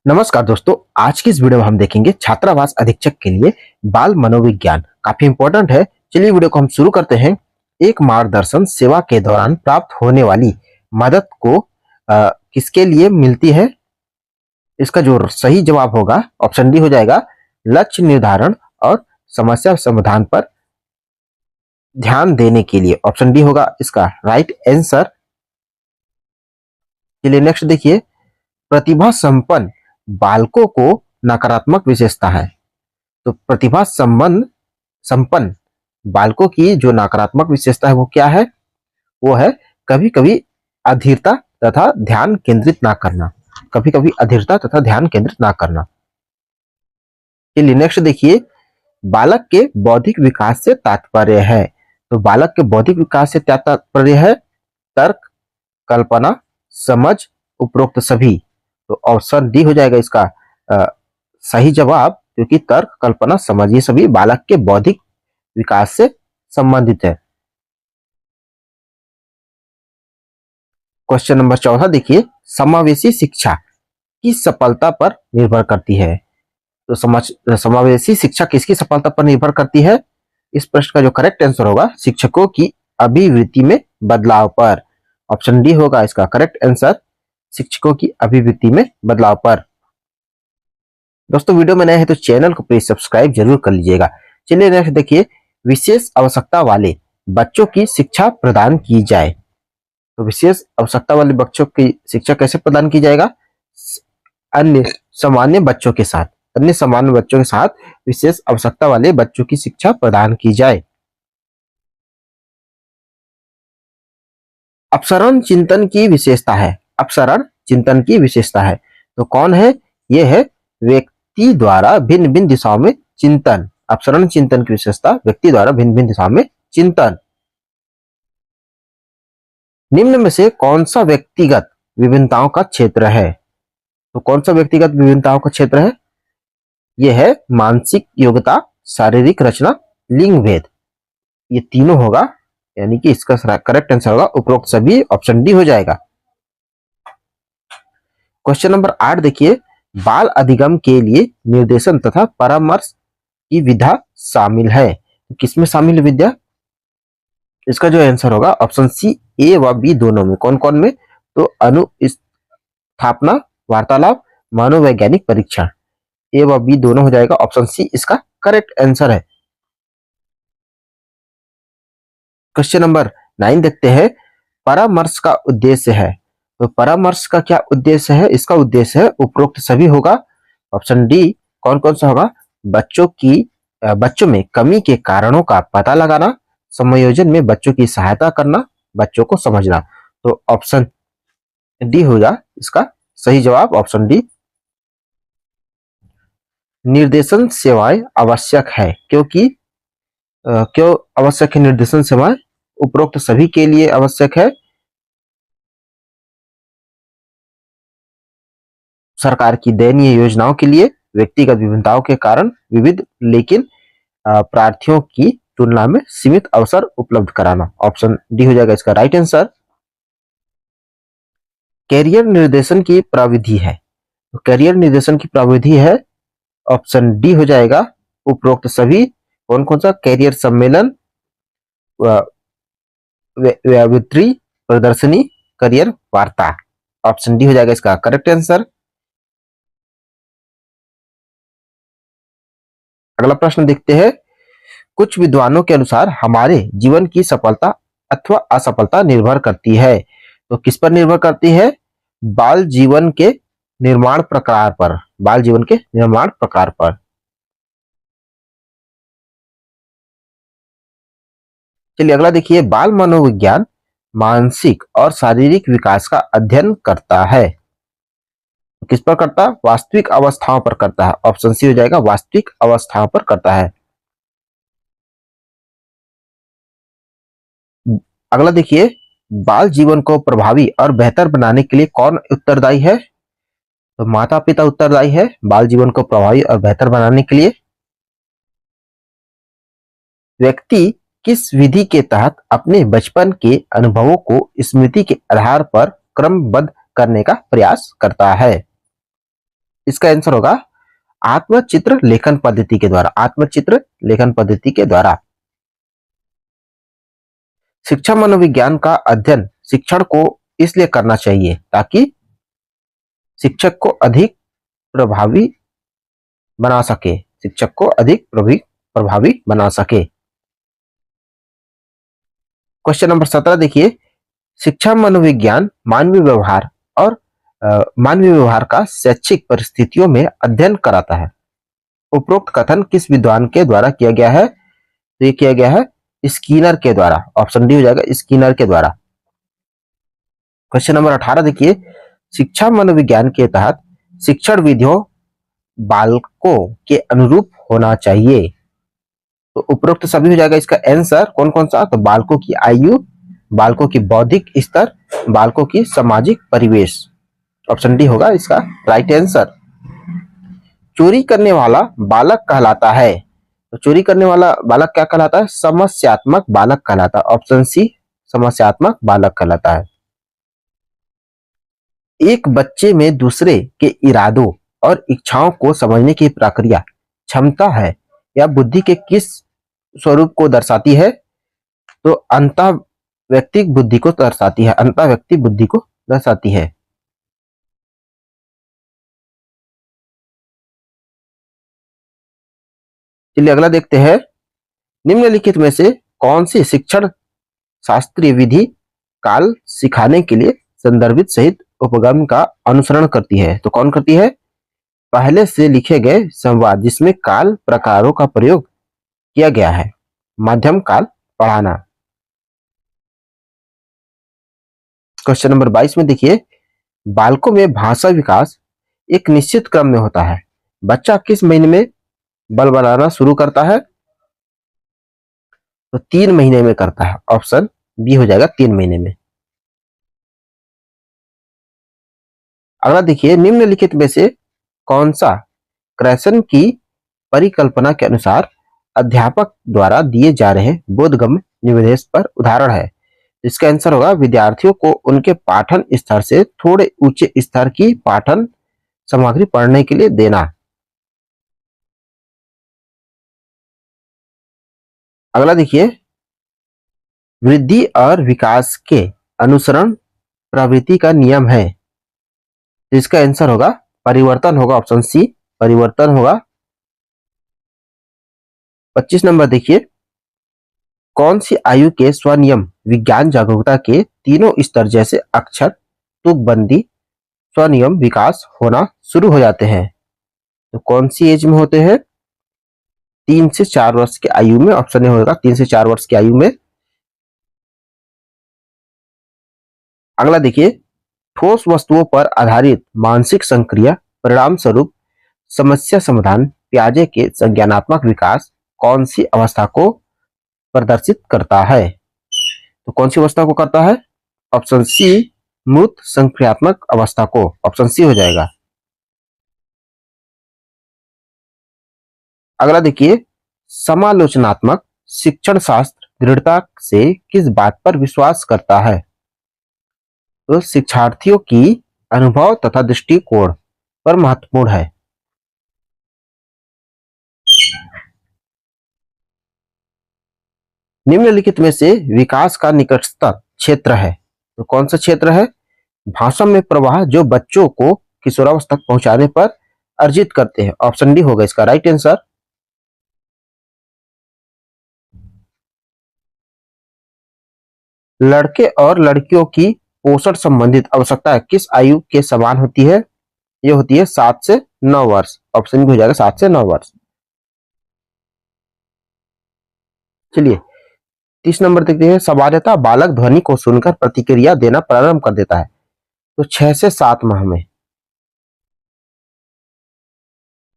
नमस्कार दोस्तों, आज की इस वीडियो में हम देखेंगे छात्रावास अधीक्षक के लिए बाल मनोविज्ञान काफी इंपॉर्टेंट है। चलिए वीडियो को हम शुरू करते हैं। एक मार्गदर्शन सेवा के दौरान प्राप्त होने वाली मदद को किसके लिए मिलती है? इसका जो सही जवाब होगा ऑप्शन डी हो जाएगा। लक्ष्य निर्धारण और समस्या समाधान पर ध्यान देने के लिए ऑप्शन डी होगा इसका राइट आंसर। चलिए नेक्स्ट देखिए, प्रतिभा संपन्न बालकों को नकारात्मक विशेषता है। तो प्रतिभा संपन्न बालकों की जो नकारात्मक विशेषता है वो क्या है? वो है कभी कभी अधीरता तथा ध्यान केंद्रित ना करना। कभी कभी अधीरता तथा ध्यान केंद्रित ना करना। चलिए नेक्स्ट देखिए, बालक के बौद्धिक विकास से तात्पर्य है। तो बालक के बौद्धिक विकास से क्या तात्पर्य है? तर्क, कल्पना, समझ, उपरोक्त सभी। तो ऑप्शन डी हो जाएगा इसका सही जवाब, क्योंकि तर्क, कल्पना, समझ ये सभी बालक के बौद्धिक विकास से संबंधित है। क्वेश्चन नंबर 14 देखिए, समावेशी शिक्षा की सफलता पर निर्भर करती है। तो समावेशी शिक्षा किसकी सफलता पर निर्भर करती है? इस प्रश्न का जो करेक्ट आंसर होगा शिक्षकों की अभिवृत्ति में बदलाव पर। ऑप्शन डी होगा इसका करेक्ट आंसर, शिक्षकों की अभिवृत्ति में बदलाव पर। दोस्तों वीडियो में नए हैं तो चैनल को प्लीज सब्सक्राइब जरूर कर लीजिएगा। चलिए नेक्स्ट देखिए, विशेष आवश्यकता वाले बच्चों की शिक्षा प्रदान की जाए। तो विशेष आवश्यकता वाले बच्चों की शिक्षा कैसे प्रदान की जाएगा? अन्य सामान्य बच्चों के साथ विशेष आवश्यकता वाले बच्चों की शिक्षा प्रदान की जाए। अपसरण चिंतन की विशेषता है। अपसरण चिंतन की विशेषता है तो कौन है? यह है व्यक्ति द्वारा भिन्न भिन्न दिशाओं में चिंतन। अपसरण चिंतन की विशेषता व्यक्ति द्वारा भिन्न भिन्न दिशाओं में चिंतन। निम्न में से कौन सा व्यक्तिगत विभिन्नताओं का क्षेत्र है? तो कौन सा व्यक्तिगत विभिन्नताओं का क्षेत्र है? यह है मानसिक योग्यता, शारीरिक रचना, लिंग भेद। ये तीनों होगा, यानी कि इसका करेक्ट आंसर होगा उपरोक्त सभी, ऑप्शन डी हो जाएगा। क्वेश्चन नंबर 8 देखिए, बाल अधिगम के लिए निर्देशन तथा परामर्श की विधा शामिल है। किसमें शामिल है विद्या? इसका जो आंसर होगा ऑप्शन सी, ए व बी दोनों में। कौन कौन में? तो अनुस्थापना, वार्तालाप, मनोवैज्ञानिक परीक्षण। ए व बी दोनों हो जाएगा, ऑप्शन सी इसका करेक्ट आंसर है। क्वेश्चन नंबर 9 देखते हैं, परामर्श का उद्देश्य है। तो परामर्श का क्या उद्देश्य है? इसका उद्देश्य है उपरोक्त सभी होगा, ऑप्शन डी। कौन कौन सा होगा? बच्चों में कमी के कारणों का पता लगाना, समायोजन में बच्चों की सहायता करना, बच्चों को समझना। तो ऑप्शन डी होगा इसका सही जवाब, ऑप्शन डी। निर्देशन सेवाएं आवश्यक है क्योंकि क्यों आवश्यक है निर्देशन सेवाएं? उपरोक्त सभी के लिए आवश्यक है। सरकार की दयनीय योजनाओं के लिए, व्यक्तिगत विभिन्नताओं के कारण विविध लेकिन प्रार्थियों की तुलना में सीमित अवसर उपलब्ध कराना। ऑप्शन डी हो जाएगा इसका राइट आंसर। कैरियर निर्देशन की प्रविधि है। तो कैरियर निर्देशन की प्रविधि है, ऑप्शन डी हो जाएगा उपरोक्त सभी। कौन कौन सा? कैरियर सम्मेलन, व्यावृत्ति प्रदर्शनी, करियर वार्ता। ऑप्शन डी हो जाएगा इसका करेक्ट आंसर। अगला प्रश्न देखते हैं, कुछ विद्वानों के अनुसार हमारे जीवन की सफलता अथवा असफलता निर्भर करती है। तो किस पर निर्भर करती है? बाल जीवन के निर्माण प्रकार पर। बाल जीवन के निर्माण प्रकार पर। चलिए अगला देखिए, बाल मनोविज्ञान मानसिक और शारीरिक विकास का अध्ययन करता है। किस पर करता है? वास्तविक अवस्थाओं पर करता है। ऑप्शन सी हो जाएगा, वास्तविक अवस्थाओं पर करता है। अगला देखिए, बाल जीवन को प्रभावी और बेहतर बनाने के लिए कौन उत्तरदायी है? तो माता पिता उत्तरदायी है बाल जीवन को प्रभावी और बेहतर बनाने के लिए। व्यक्ति किस विधि के तहत अपने बचपन के अनुभवों को स्मृति के आधार पर क्रमबद्ध करने का प्रयास करता है? इसका आंसर होगा आत्मचित्र लेखन पद्धति के द्वारा। आत्मचित्र लेखन पद्धति के द्वारा। शिक्षा मनोविज्ञान का अध्ययन शिक्षण को इसलिए करना चाहिए ताकि शिक्षक को अधिक प्रभावी बना सके। शिक्षक को अधिक प्रभावी बना सके। क्वेश्चन नंबर 17 देखिए, शिक्षा मनोविज्ञान मानवीय व्यवहार और मानवीय व्यवहार का शैक्षिक परिस्थितियों में अध्ययन कराता है। उपरोक्त कथन किस विद्वान के द्वारा किया गया है? तो ये किया गया है स्किनर के द्वारा। ऑप्शन डी हो जाएगा, स्किनर के द्वारा। क्वेश्चन नंबर 18 देखिए, शिक्षा मनोविज्ञान के तहत शिक्षण विधियों बालकों के अनुरूप होना चाहिए। तो उपरोक्त सभी हो जाएगा। इसका आंसर कौन कौन सा? तो बालकों की आयु, बालकों की बौद्धिक स्तर, बालकों की सामाजिक परिवेश। ऑप्शन डी होगा इसका राइट आंसर। चोरी करने वाला बालक कहलाता है। तो चोरी करने वाला बालक क्या कहलाता है? समस्यात्मक बालक कहलाता है। ऑप्शन सी समस्यात्मक बालक कहलाता है। एक बच्चे में दूसरे के इरादों और इच्छाओं को समझने की प्रक्रिया क्षमता है या बुद्धि के किस स्वरूप को दर्शाती है? तो अंतःव्यक्तिक बुद्धि को दर्शाती है। अंतःव्यक्तिक बुद्धि को दर्शाती है। चलिए अगला देखते हैं। निम्नलिखित में से कौन सी शिक्षण शास्त्रीय विधि काल सिखाने के लिए संदर्भित सहित उपगम का अनुसरण करती है? तो कौन करती है? पहले से लिखे गए संवाद जिसमें काल प्रकारों का प्रयोग किया गया है। मध्यम काल पढ़ाना। क्वेश्चन नंबर 22 में देखिए, बालकों में भाषा विकास एक निश्चित क्रम में होता है। बच्चा किस महीने में बलबलाना शुरू करता है? तो 3 महीने में करता है। ऑप्शन बी हो जाएगा 3 महीने में। अगला देखिए, निम्नलिखित में से कौन सा क्रैसन की परिकल्पना के अनुसार अध्यापक द्वारा दिए जा रहे बोधगम्य निर्देश पर उदाहरण है? इसका आंसर होगा विद्यार्थियों को उनके पाठन स्तर से थोड़े ऊंचे स्तर की पाठन सामग्री पढ़ने के लिए देना। अगला देखिए, वृद्धि और विकास के अनुसरण प्रवृत्ति का नियम है। इसका आंसर होगा परिवर्तन होगा। ऑप्शन सी परिवर्तन होगा। 25 नंबर देखिए, कौन सी आयु के स्वनियम विज्ञान जागरूकता के तीनों स्तर जैसे अक्षर, तुकबंदी, स्वनियम विकास होना शुरू हो जाते हैं? तो कौन सी एज में होते हैं? 3 से 4 वर्ष की आयु में। ऑप्शन ए होगा 3 से 4 वर्ष की आयु में। अगला देखिए, ठोस वस्तुओं पर आधारित मानसिक संक्रिया परिणाम स्वरूप समस्या समाधान पियाजे के संज्ञानात्मक विकास कौन सी अवस्था को प्रदर्शित करता है? तो कौन सी अवस्था को करता है? ऑप्शन सी मूर्त संक्रियात्मक अवस्था को। ऑप्शन सी हो जाएगा। अगला देखिए, समालोचनात्मक शिक्षण शास्त्र दृढ़ता से किस बात पर विश्वास करता है? तो शिक्षार्थियों की अनुभव तथा दृष्टिकोण पर महत्वपूर्ण है। निम्नलिखित में से विकास का निकटतम क्षेत्र है? तो कौन सा क्षेत्र है? भाषा में प्रवाह जो बच्चों को किशोरावस्था तक पहुंचाने पर अर्जित करते हैं। ऑप्शन डी होगा इसका राइट आंसर। लड़के और लड़कियों की पोषण संबंधित आवश्यकता किस आयु के समान होती है? ये होती है 7 से 9 वर्ष। ऑप्शन भी हो जाएगा 7 से 9 वर्ष। चलिए 30 नंबर देखते हैं। सामान्यतः बालक ध्वनि को सुनकर प्रतिक्रिया देना प्रारंभ कर देता है तो 6 से 7 माह में।